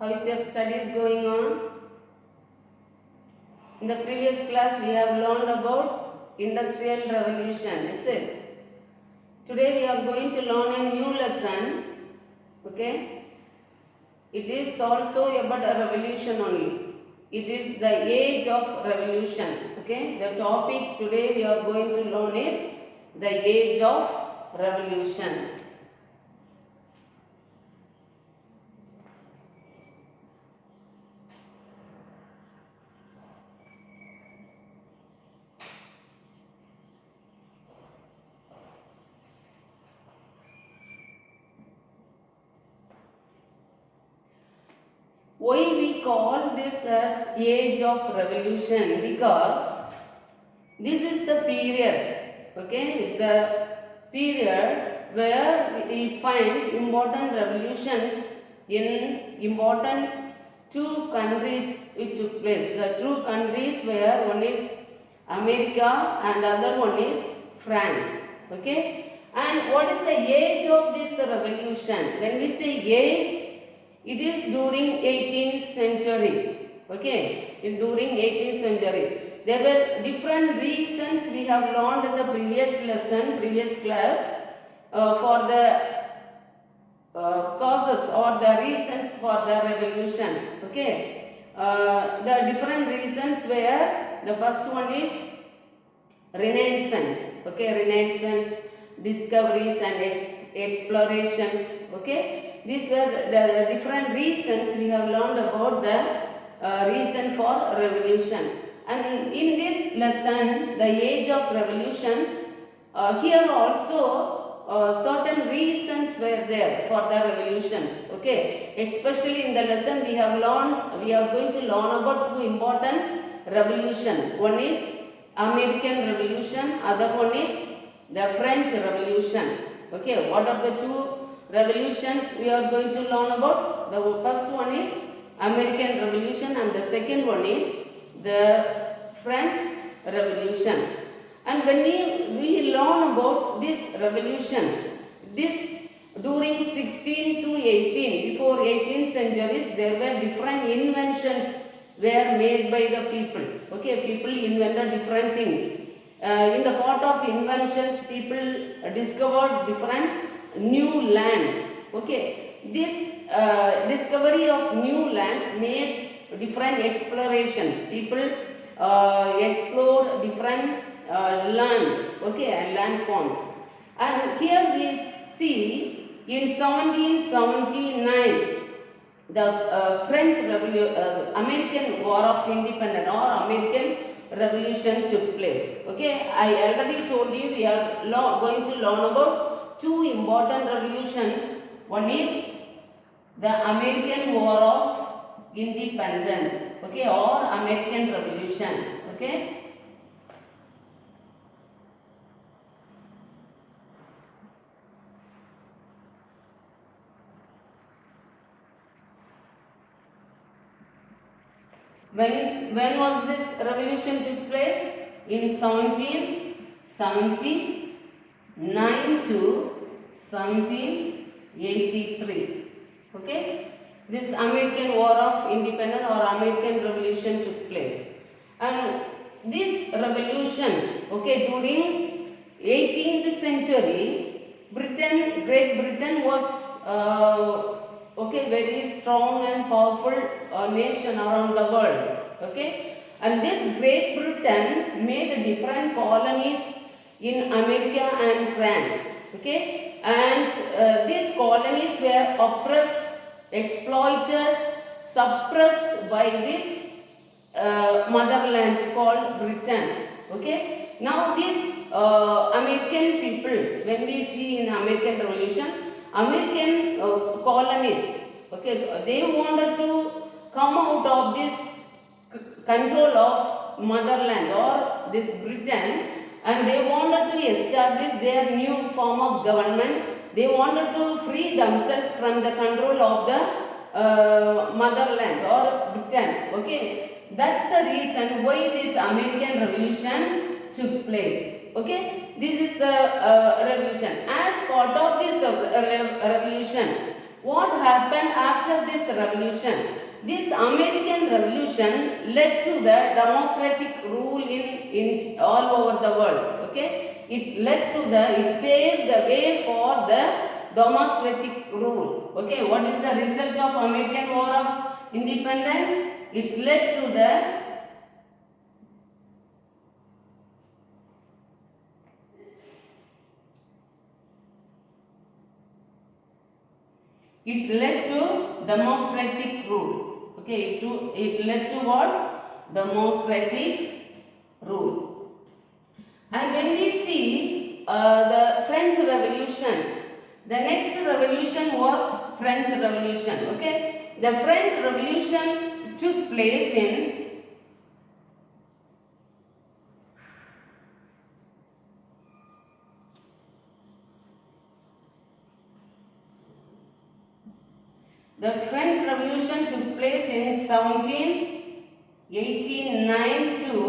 How is your studies going on? In the previous class, we have learned about Industrial Revolution, is it? Today we are going to learn a new lesson, okay? It is also about a revolution only. It is the age of revolution, okay? The topic today we are going to learn is the age of revolution. Why we call this as age of revolution? Because this is the period, okay, is the period where we find important revolutions in important two countries which took place. The two countries where one is America and other one is France, okay. And what is the age of this revolution? When we say age, it is during 18th century, okay, during 18th century. There were different reasons we have learned in the previous lesson, previous class, for the causes or the reasons for the revolution, okay. The different reasons were, the first one is Renaissance, okay, Renaissance, discoveries and explorations, okay. These were the different reasons we have learned about the reason for revolution. And in this lesson, the age of revolution, here also certain reasons were there for the revolutions, okay. Especially in the lesson we have learned, we are going to learn about two important revolution. One is American Revolution, other one is the French Revolution, okay. What are the two revolutions we are going to learn about? The first one is American Revolution and the second one is the French Revolution. And when we learn about these revolutions, this during 16 to 18, before 18th centuries, there were different inventions were made by the people, okay. People invented different things. In the part of inventions, people discovered different new lands, okay. This discovery of new lands made different explorations. People explore different land, okay, and land forms. And here we see in 1779 the French American War of Independence or American Revolution took place, okay. I already told you we are going to learn about two important revolutions. One is the American War of Independence, okay, or American Revolution, okay. When was this revolution took place? In 1779 to 1783, okay. This American War of Independence or American Revolution took place. And these revolutions, okay, during 18th century, Great Britain was okay, very strong and powerful nation around the world, okay. And this Great Britain made different colonies in America and France, okay. And these colonies were oppressed, exploited, suppressed by this motherland called Britain, okay. Now these American people, when we see in American Revolution, American colonists, okay, they wanted to come out of this control of motherland or this Britain, and they wanted to establish their new form of government. They wanted to free themselves from the control of the motherland or Britain, okay. That's the reason why this American Revolution took place, okay. This is the revolution. As part of this revolution, What happened after this revolution? This American Revolution led to the democratic rule in all over the world. Okay, it paved the way for the democratic rule. Okay, what is the result of American War of Independence? It led to the It led to democratic rule. Okay, it led to what? Democratic rule. And when we see the French Revolution, the next revolution was French Revolution. Okay, the French Revolution took place in The French Revolution took place in 1789 to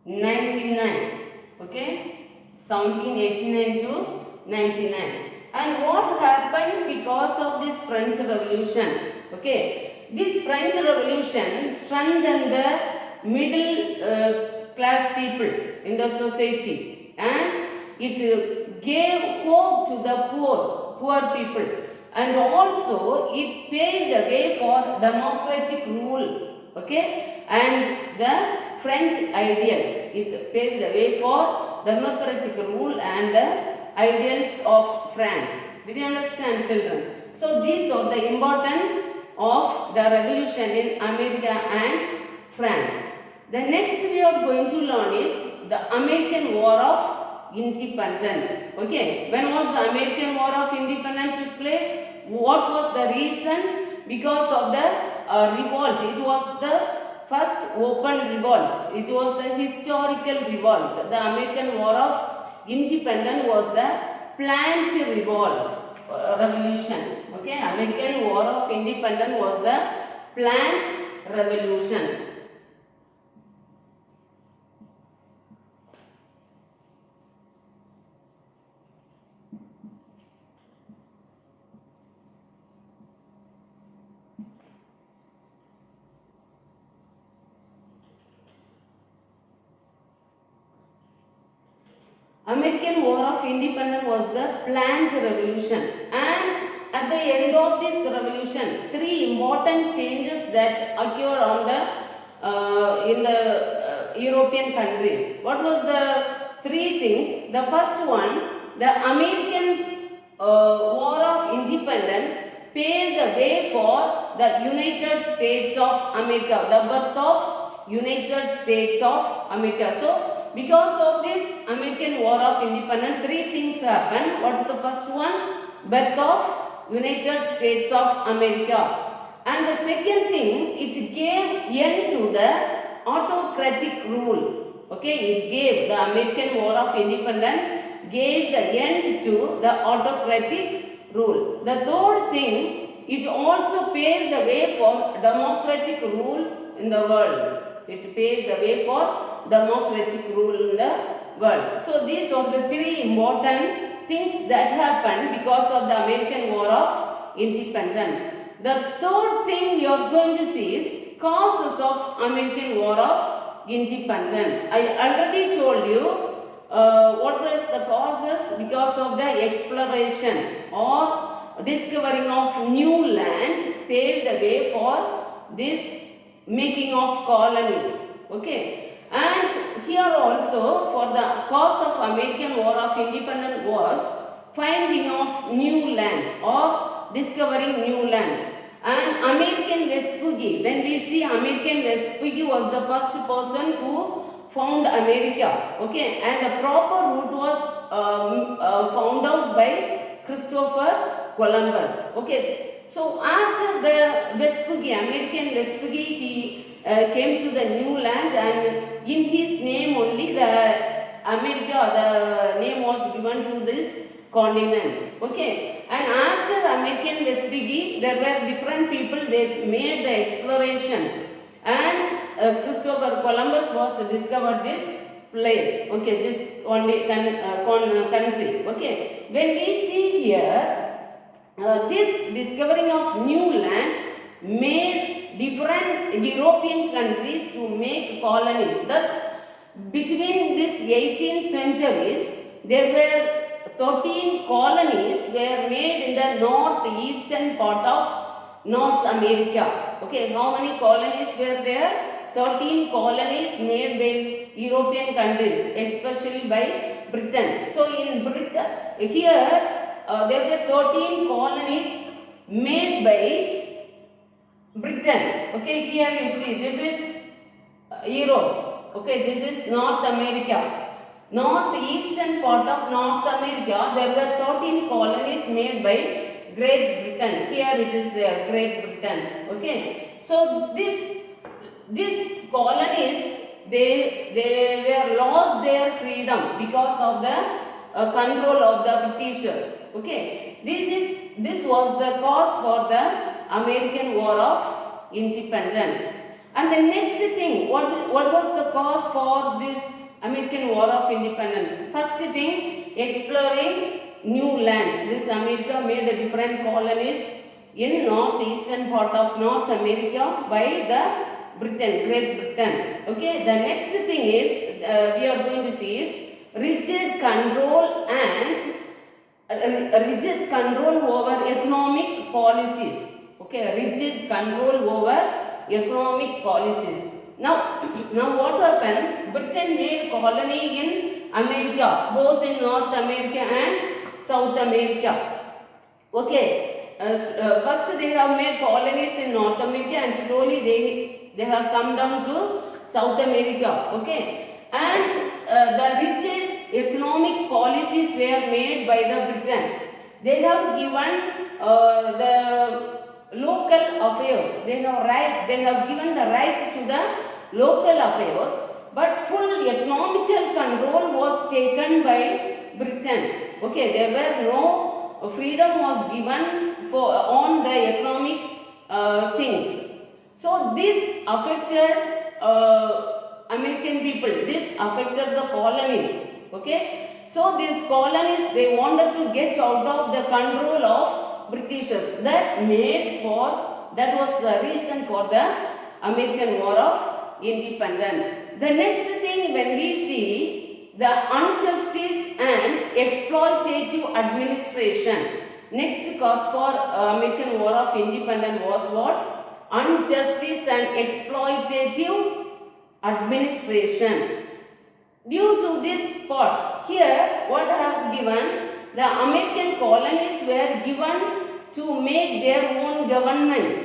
99. Okay, 1789 to 99. And what happened because of this French Revolution? Okay, this French Revolution strengthened the middle class people in the society, and it gave hope to the poor people. And also it paved the way for democratic rule, okay, and the French ideals. It paved the way for democratic rule and the ideals of France. Did you understand, children? So these are the importance of the revolution in America and France. The next we are going to learn is the American War of Independence. Okay, when was the American War of Independence took place? What was the reason? Because of the revolt. It was the first open revolt. It was the historical revolt. The American War of Independence was the planned revolution. Okay, American War of Independence was the planned revolution. American War of Independence was the planned revolution, and at the end of this revolution, three important changes that occurred on the in the European countries. What was the three things? The first one, the American War of Independence paved the way for the United States of America, the birth of United States of America. So because of this American War of Independence, three things happened. What is the first one? Birth of United States of America. And the second thing, it gave end to the autocratic rule. Okay, it gave the American War of Independence gave the end to the autocratic rule. The third thing, it also paved the way for democratic rule in the world. It paved the way for democratic rule in the world. So these are the three important things that happened because of the American War of Independence. The third thing we are going to see is causes of American War of Independence. I already told you what was the causes. Because of the exploration or discovering of new land paved the way for this making of colonies. Okay, and here also for the cause of American War of Independence was finding of new land or discovering new land. And American Vespucci, when we see American Vespucci was the first person who found America. Okay, and the proper route was found out by Christopher Columbus. Okay, so after the Vespucci, American Vespucci, he came to the new land, and in his name only the America, the name was given to this continent. Okay, and after American Vespucci, there were different people, they made the explorations, and Christopher Columbus was discovered this place. Okay, this country. Okay, when we see here This discovering of new land made different European countries to make colonies. Thus, between these 18th centuries, there were 13 colonies were made in the northeastern part of North America. Okay, how many colonies were there? 13 colonies made by European countries, especially by Britain. So in Britain, here there were 13 colonies made by Britain. Okay, here you see, this is Europe. Okay, this is North America. Northeastern part of North America, there were 13 colonies made by Great Britain. Here it is there, Great Britain. Okay, so these colonies, they were lost their freedom because of the control of the Britishers. Okay, this was the cause for the American War of Independence. And the next thing, what was the cause for this American War of Independence? First thing, exploring new lands. This America made a different colonies in northeastern part of North America by the Britain, Great Britain. Okay, the next thing is we are going to see is rigid control over economic policies. Okay, rigid control over economic policies. Now what happened? Britain made colony in America, both in North America and South America. Okay, first they have made colonies in North America and slowly they have come down to South America. Okay, and the rigid economic policies were made by the Britain. They have given the local affairs. They have given the right to the local affairs, but full economical control was taken by Britain. Okay, there were no freedom was given for on the economic things. So this affected American people. This affected the colonists. Okay, so these colonies, they wanted to get out of the control of Britishers. That was the reason for the American War of Independence. The next thing, when we see the injustice and exploitative administration, next cause for American War of Independence was what? Injustice and exploitative administration. Due to this part, here what I have given, the American colonies were given to make their own government.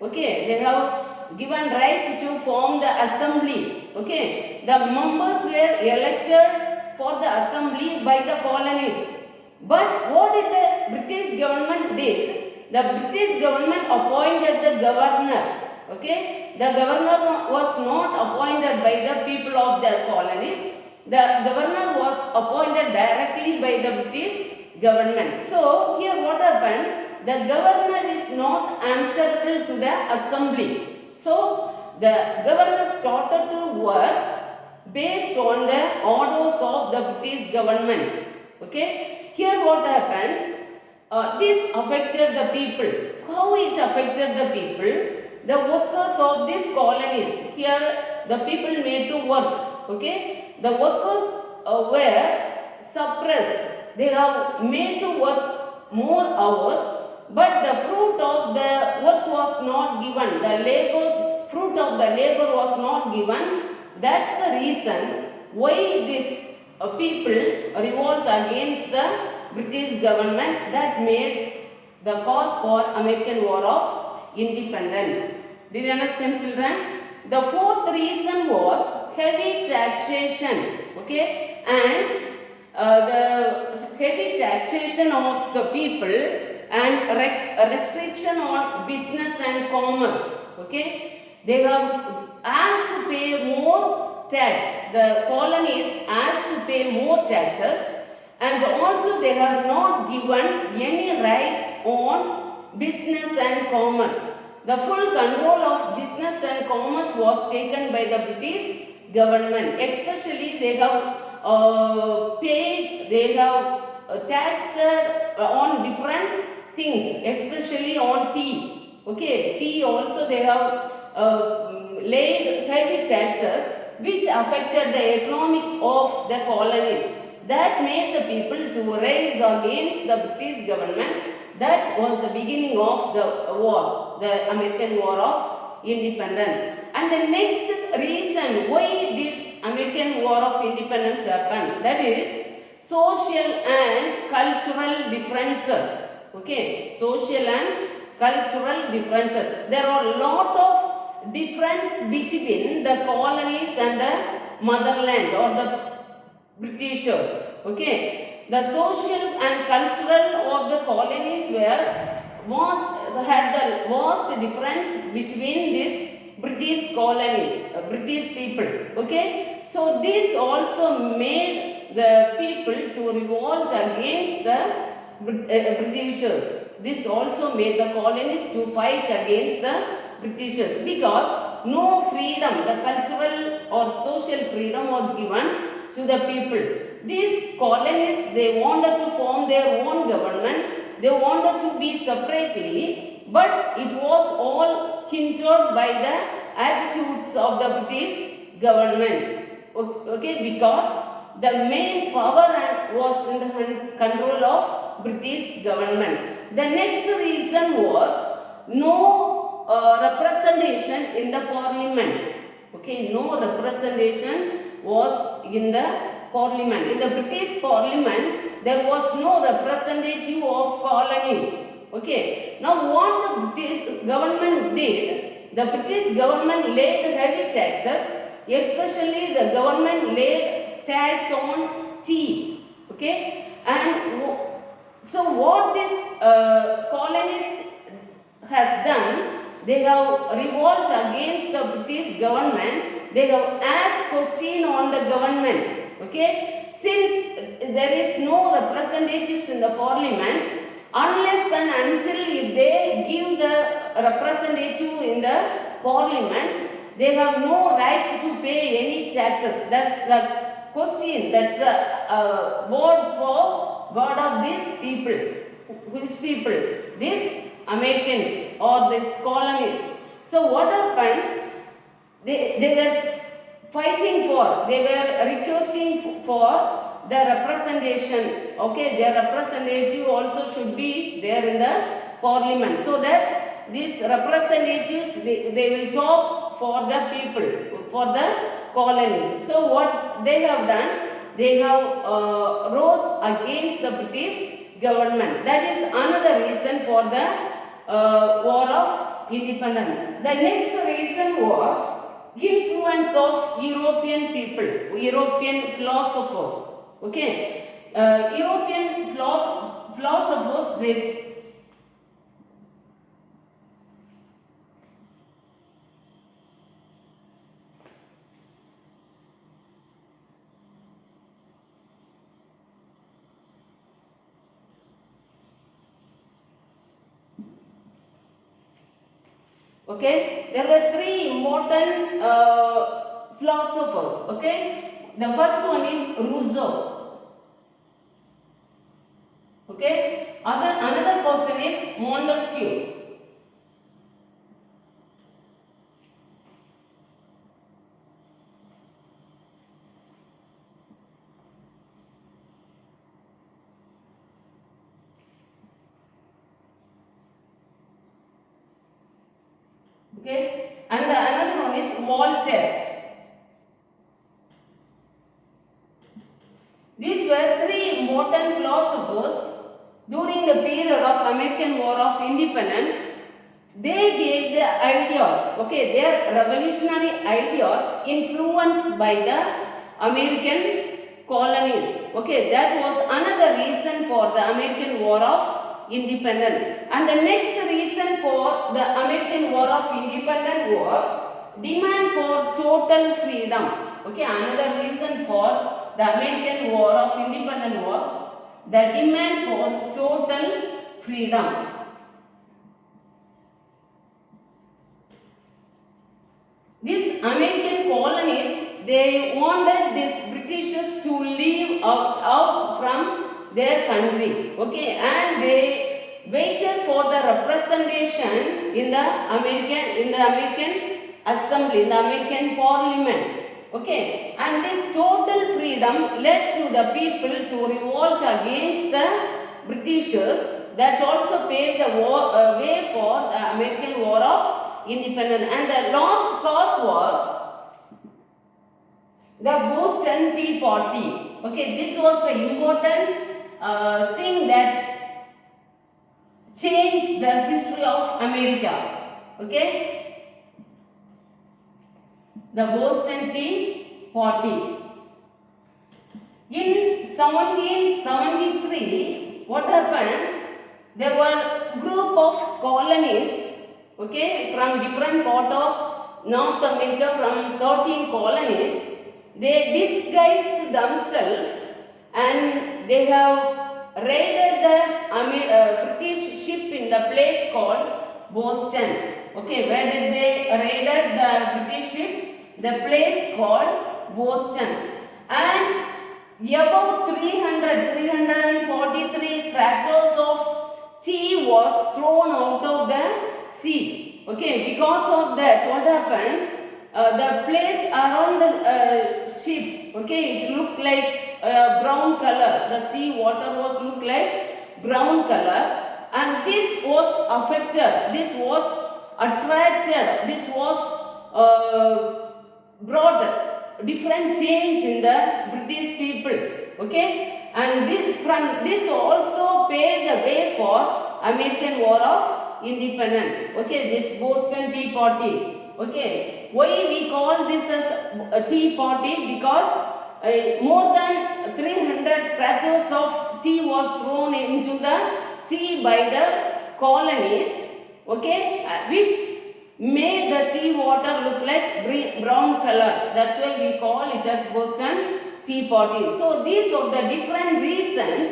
Okay, they have given right to form the assembly. Okay, the members were elected for the assembly by the colonists. But what did the British government did? The British government appointed the governor. Okay, the governor was not appointed by the people of the colonies. The governor was appointed directly by the British government. So here what happened? The governor is not answerable to the assembly. So the governor started to work based on the orders of the British government. Okay. Here what happens? This affected the people. How it affected the people? The workers of these colonies. Here the people made to work. Okay. The workers were suppressed. They have made to work more hours, but the fruit of the work was not given. The fruit of the labor was not given. That's the reason why these people revolt against the British government. That made the cause for American War of Independence. Did you understand, children? The fourth reason was heavy taxation. Okay, and the heavy taxation of the people and restriction on business and commerce. Okay, they have asked to pay more tax. The colonies asked to pay more taxes, and also they have not given any right on business and commerce. The full control of business and commerce was taken by the British government. Especially they have taxed on different things, especially on tea. Okay, tea also they have laid heavy taxes which affected the economic of the colonies. That made the people to rise against the British government. That was the beginning of the war, the American War of Independence. And the next reason why this American War of Independence happened, that is social and cultural differences. Okay, social and cultural differences. There are a lot of difference between the colonies and the motherland or the Britishers. Okay, the social and cultural of the colonies had the vast difference between these British colonies, British people. Okay, so this also made the people to revolt against the Britishers. This also made the colonies to fight against the Britishers because no freedom, the cultural or social freedom was given to the people. These colonies, they wanted to form their own government, they wanted to be separately, but it was all hindered by the attitudes of the British government. Okay, because the main power was in the control of British government. The next reason was no representation in the parliament. Okay, no representation was in the parliament. In the British parliament, there was no representative of colonies. Okay, now what the British government did, the British government laid heavy taxes, especially the government laid tax on tea. Okay, and so what this colonist has done, they have revolt against the British government, they have asked question on the government. Okay, since there is no representatives in the parliament, unless and until they give the representative in the parliament, they have no right to pay any taxes. That's the question, that's the word of these people. Which people? These Americans or these colonies. So what happened? They were fighting for, they were requesting for the representation. Okay, their representative also should be there in the parliament, so that these representatives, they will talk for the people, for the colonies. So what they have done, they have rose against the British government. That is another reason for the War of Independence. The next reason was influence of European people, European philosophers. Okay, European philosophers, they okay, there were three important philosophers. Okay, the first one is Rousseau. Okay, another person is Montesquieu. Okay, and another one is Voltaire. These were three important philosophers during the period of American War of Independence. They gave the ideas, okay, their revolutionary ideas influenced by the American colonies. Okay, that was another reason for the American War of Independence. And the next reason for the American War of Independence was demand for total freedom. Okay, another reason for the American War of Independence was the demand for total freedom. These American colonies, they wanted these Britishers to leave out from their country. Okay, and they waited for the representation in the American Assembly, in the American Parliament. Okay, and this total freedom led to the people to revolt against the Britishers. That also paved the way for the American War of Independence. And the last cause was the Boston Tea Party. Okay, this was the important thing that changed the history of America. Okay, the Boston Tea Party. In 1773, what happened? There were group of colonists, okay, from different part of North America, from 13 colonies. They disguised themselves and they have raided the British ship in the place called Boston. Okay, where did they raided the British ship? The place called Boston. And about 343 tractors of tea was thrown out of the sea. Okay, because of that, what happened? The place around the ship, okay, it looked like brown color. The sea water was looked like brown color, and this was affected. This was attracted. This was brought different change in the British people. Okay, and this also paved the way for American War of Independence. Okay, this Boston Tea Party. Okay, why we call this as a tea party? Because more than 300 crackers of tea was thrown into the sea by the colonists. Okay, which made the sea water look like brown color. That's why we call it as Boston Tea Party. So these are the different reasons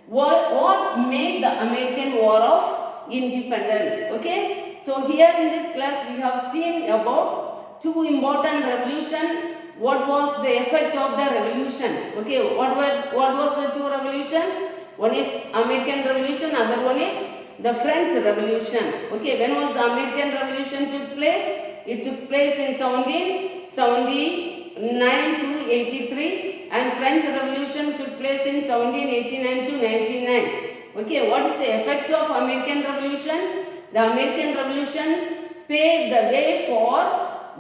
what made the American War of Independence. Okay, so here in this class we have seen about two important revolutions. What was the effect of the revolution? Okay, what was the two revolution? One is American Revolution, other one is the French Revolution. Okay, when was the American Revolution took place? It took place in 1779 to 83, and French Revolution took place in 1789 to 99. Okay, what is the effect of American Revolution? The American Revolution paved the way for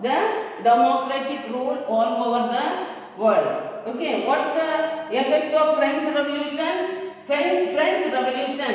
the democratic rule all over the world. Okay, what's the effect of French Revolution? French Revolution.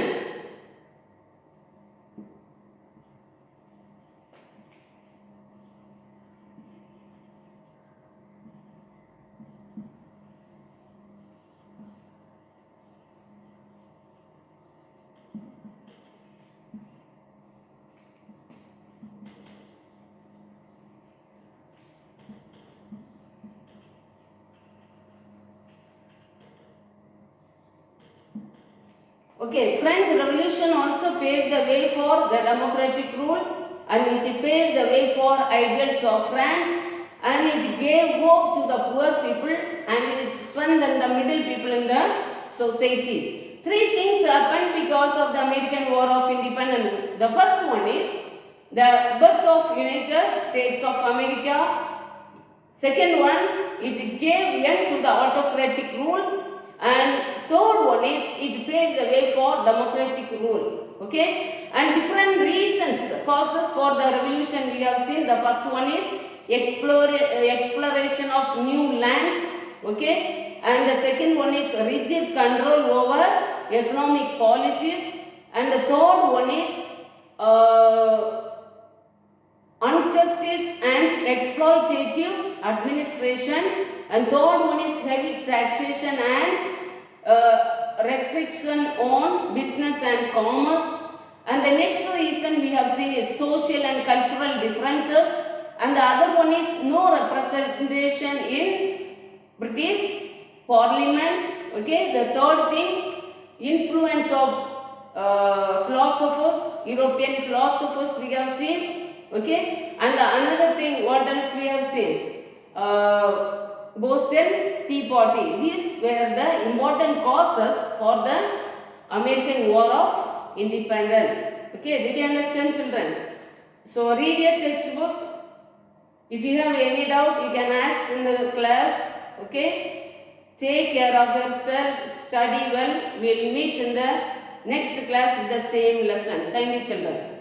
Okay, French Revolution also paved the way for the democratic rule, and it paved the way for ideals of France, and it gave hope to the poor people, and it strengthened the middle people in the society. Three things happened because of the American War of Independence. The first one is the birth of United States of America. Second one, it gave end to the autocratic rule. And third one is it paved the way for democratic rule. Okay, and different reasons, causes for the revolution we have seen. The first one is exploration of new lands. Okay, and the second one is rigid control over economic policies, and the third one is injustice and exploitative administration, and third one is heavy taxation and restriction on business and commerce. And the next reason we have seen is social and cultural differences, and the other one is no representation in British Parliament. Okay, the third thing, influence of philosophers, European philosophers we have seen. Okay, and another thing, what else we have seen? Boston Tea Party. These were the important causes for the American War of independent. Okay, did you understand, children? So read your textbook. If you have any doubt, you can ask in the class. Okay, take care of yourself, study well. We will meet in the next class with the same lesson. Thank you, children.